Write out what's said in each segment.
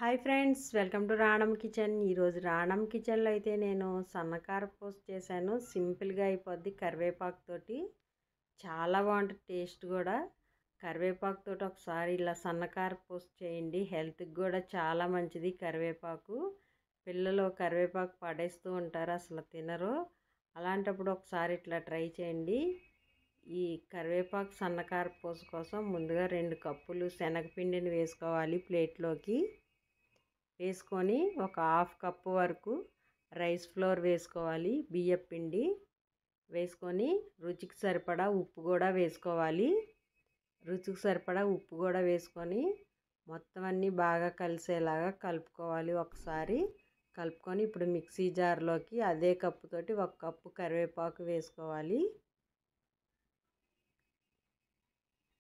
Hi friends, welcome to రాణం kitchen. ఈరోజు రాణం కిచెన్లో అయితే నేను సన్నకార పోస్ట్ చేశాను. సింపుల్గా అయిపోద్ది కరివేపాకుతోటి. చాలా బాగుంటుంది టేస్ట్ కూడా. కరివేపాకుతోటి ఒకసారి ఇలా సన్నకార పోస్ట్ చేయండి. హెల్త్కి కూడా చాలా మంచిది కరివేపాకు. పిల్లలు కరివేపాకు పడేస్తూ ఉంటారు, అసలు తినరు. అలాంటప్పుడు ఒకసారి ఇట్లా ట్రై చేయండి. ఈ కరివేపాకు సన్నకార పోసు కోసం ముందుగా 2 కప్పులు శనగపిండిని వేసుకోవాలి ప్లేట్లోకి. వేసుకొని ఒక హాఫ్ కప్పు వరకు రైస్ ఫ్లోర్ వేసుకోవాలి, బియ్యం పిండి వేసుకొని రుచికి సరిపడా ఉప్పు కూడా వేసుకోవాలి. రుచికి సరిపడా ఉప్పు కూడా వేసుకొని మొత్తం అన్నీ బాగా కలిసేలాగా కలుపుకోవాలి. ఒకసారి కలుపుకొని ఇప్పుడు మిక్సీ జార్లోకి అదే కప్పుతోటి 1 కప్పు కరివేపాకు వేసుకోవాలి.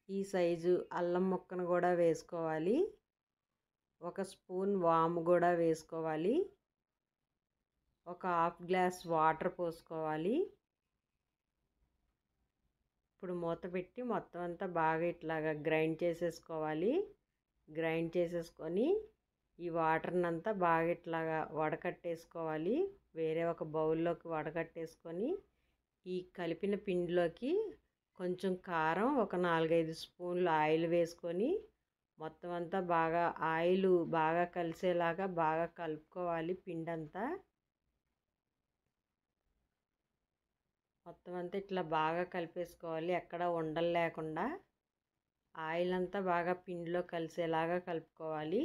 ఈ సైజు అల్లం ముక్కను కూడా వేసుకోవాలి. 1 స్పూన్ వాము కూడా వేసుకోవాలి. ఒక హాఫ్ గ్లాస్ వాటర్ పోసుకోవాలి. ఇప్పుడు మూత పెట్టి మొత్తం అంతా బాగా ఇట్లాగా గ్రైండ్ చేసేసుకోవాలి. గ్రైండ్ చేసేసుకొని ఈ వాటర్ని అంతా బాగా ఇట్లాగా వడకట్టేసుకోవాలి. వేరే ఒక బౌల్లోకి వడకట్టేసుకొని ఈ కలిపిన పిండిలోకి కొంచెం కారం, ఒక 4-5 స్పూన్లు ఆయిల్ వేసుకొని మొత్తం అంతా బాగా ఆయిల్ బాగా కలిసేలాగా బాగా కలుపుకోవాలి. పిండి అంతా మొత్తం అంతా ఇట్లా బాగా కలిపేసుకోవాలి, ఎక్కడ ఉండలు లేకుండా. ఆయిల్ అంతా బాగా పిండిలో కలిసేలాగా కలుపుకోవాలి.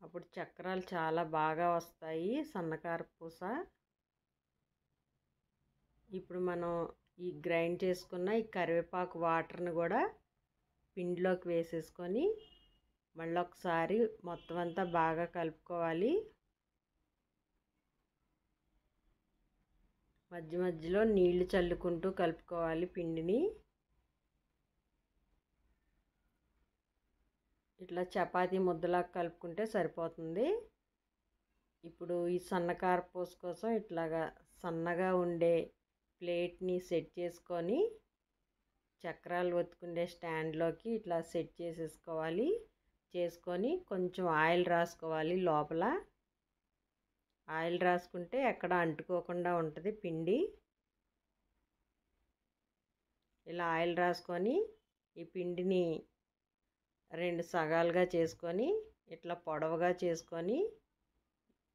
అప్పుడు చక్రాలు చాలా బాగా వస్తాయి సన్నకార పూస. ఇప్పుడు మనం ఈ గ్రైండ్ చేసుకున్న ఈ కరివేపాకు వాటర్ని కూడా పిండిలోకి వేసేసుకొని మళ్ళీ ఒకసారి మొత్తం అంతా బాగా కలుపుకోవాలి. మధ్య మధ్యలో నీళ్లు చల్లుకుంటూ కలుపుకోవాలి పిండిని. ఇట్లా చపాతీ ముద్దలా కలుపుకుంటే సరిపోతుంది. ఇప్పుడు ఈ సన్నకార పూస కోసం ఇట్లాగా సన్నగా ఉండే ప్లేట్ని సెట్ చేసుకొని చక్రాలు ఒత్తుకుండే స్టాండ్లోకి ఇట్లా సెట్ చేసేసుకోవాలి. చేసుకొని కొంచెం ఆయిల్ రాసుకోవాలి లోపల. ఆయిల్ రాసుకుంటే ఎక్కడ అంటుకోకుండా ఉంటుంది పిండి. ఇలా ఆయిల్ రాసుకొని ఈ పిండిని 2 సగాలుగా చేసుకొని ఇట్లా పొడవుగా చేసుకొని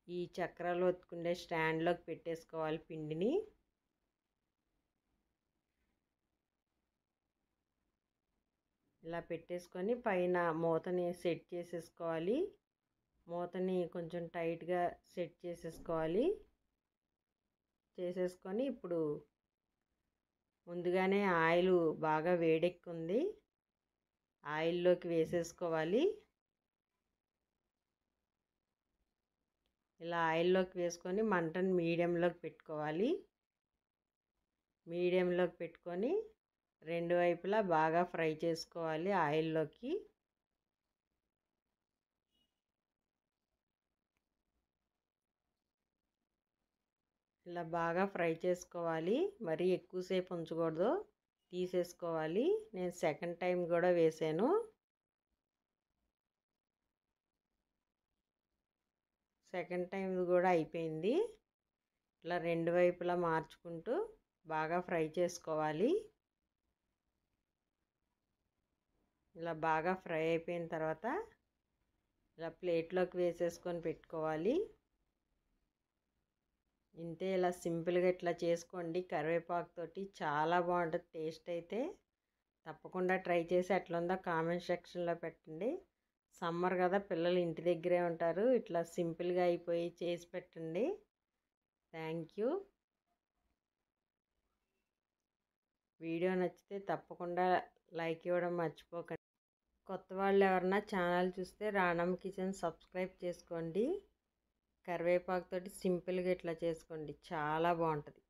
ఈ చక్రాలు ఒత్తుకుండే స్టాండ్లోకి పెట్టేసుకోవాలి పిండిని. ఇలా పెట్టేసుకొని పైన మూతని సెట్ చేసేసుకోవాలి. మూతని కొంచెం టైట్గా సెట్ చేసేసుకోవాలి. చేసేసుకొని ఇప్పుడు ముందుగానే ఆయిల్ బాగా వేడెక్కుంది, ఆయిల్లోకి వేసేసుకోవాలి. ఇలా ఆయిల్లోకి వేసుకొని మంటను మీడియంలోకి పెట్టుకోవాలి. మీడియంలోకి పెట్టుకొని 2 వైపులా బాగా ఫ్రై చేసుకోవాలి ఆయిల్లోకి. ఇలా బాగా ఫ్రై చేసుకోవాలి, మరీ ఎక్కువసేపు ఉంచకూడదు, తీసేసుకోవాలి. నేను సెకండ్ టైం కూడా వేసాను. సెకండ్ టైం కూడా అయిపోయింది. ఇట్లా 2 వైపులా మార్చుకుంటూ బాగా ఫ్రై చేసుకోవాలి. ఇలా బాగా ఫ్రై అయిపోయిన తర్వాత ఇలా ప్లేట్లోకి వేసేసుకొని పెట్టుకోవాలి. ఇంతే, ఇలా సింపుల్గా ఇట్లా చేసుకోండి కరివేపాకుతోటి. చాలా బాగుంటుంది టేస్ట్ అయితే. తప్పకుండా ట్రై చేసి ఎట్లుందో కామెంట్ సెక్షన్లో పెట్టండి. సమ్మర్ కదా, పిల్లలు ఇంటి దగ్గరే ఉంటారు. ఇట్లా సింపుల్గా అయిపోయి చేసి పెట్టండి. Thank you. వీడియో నచ్చితే తప్పకుండా లైక్ ఇవ్వడం మర్చిపోకండి. కొత్త వాళ్ళు ఎవరన్నా ఛానల్ చూస్తే రాణం కిచెన్ సబ్స్క్రైబ్ చేసుకోండి. కరివేపాకుతోటి సింపుల్గా ఇట్లా చేసుకోండి, చాలా బాగుంటుంది.